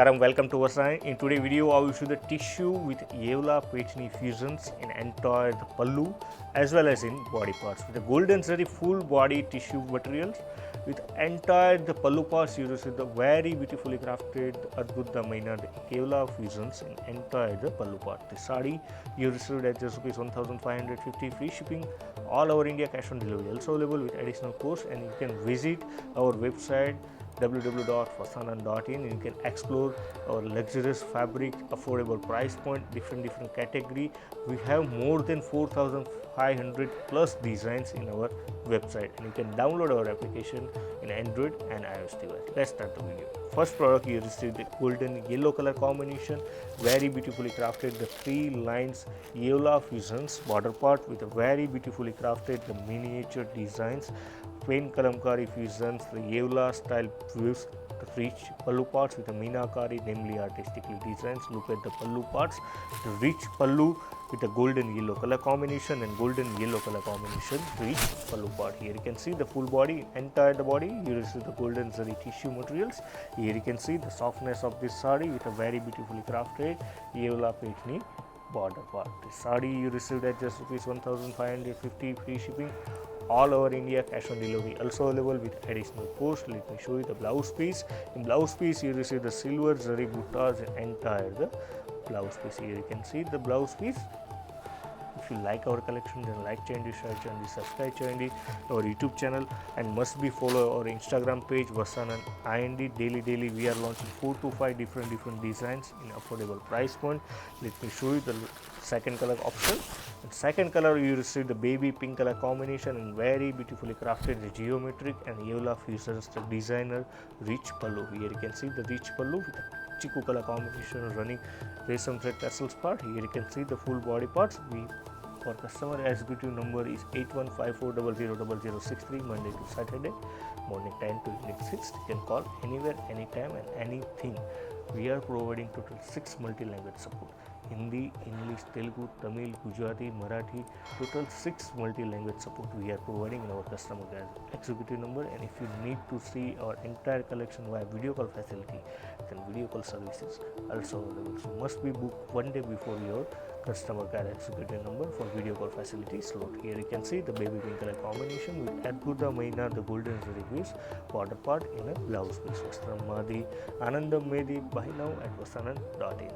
Welcome to Vastranand. In today's video, I will show the tissue with Yevla Paithani fusions in entire the pallu as well as in body parts. With the golden zari full body tissue materials with entire the pallu parts, you receive the very beautifully crafted Adbhuta Maina the Yevla fusions in entire the pallu part. The sari you received at just ₹1,550 free shipping all over India, cash on delivery also available with additional cost, and you can visit our website www.vastranand.in. You can explore our luxurious fabric, affordable price point, different category. We have more than 4,500 plus designs in our website, and you can download our application in Android and iOS device. Let's start the video. First product, you receive the golden yellow color combination, very beautifully crafted the 3 lines Yevla fusions border part with a very beautifully crafted the miniature designs, plain kalamkari fusions, the Yevla style views, the rich pallu parts with the meenakari, namely artistically designs. Look at the pallu parts, the rich pallu with the golden yellow color combination and golden yellow color combination, rich pallu part. Here you can see the full body, entire the body, you receive the golden zari tissue materials. Here you can see the softness of this sari with a very beautifully crafted Yevla Paithani border part. The sari you received at just ₹1,550 free shipping all over India, cash on delivery also available with additional cost. Let me show you the blouse piece. In blouse piece you receive the silver zari buttas in entire the blouse piece. Here you can see the blouse piece. If you like our collection, then like channel, share channel, subscribe channel, our YouTube channel, and must be follow our Instagram page Vastranand IND. Daily we are launching 4 to 5 different designs in affordable price point. Let me show you the second color option. In second color you receive the baby pink color combination and very beautifully crafted the geometric and Yevla fusions the designer rich pallu. Here you can see the rich pallu with a chiku color combination running resum thread tassels part. Here you can see the full body parts. For customer executive number is 8154000063, Monday to Saturday, morning 10 to evening 6. You can call anywhere, anytime and anything. We are providing total 6 multi-language support: Hindi, English, Telugu, Tamil, Gujarati, Marathi. Total 6 multi-language support we are providing in our customer executive number. And if you need to see our entire collection via video call facility, then video call services also available. So must be booked one day before your customer care executive number for video call facility slot. Here you can see the baby pink color combination with Adbhuta Maina the golden zari border part in a blouse piece. Vastram Madhi Anandam Medi. Buy now at vastranand.in.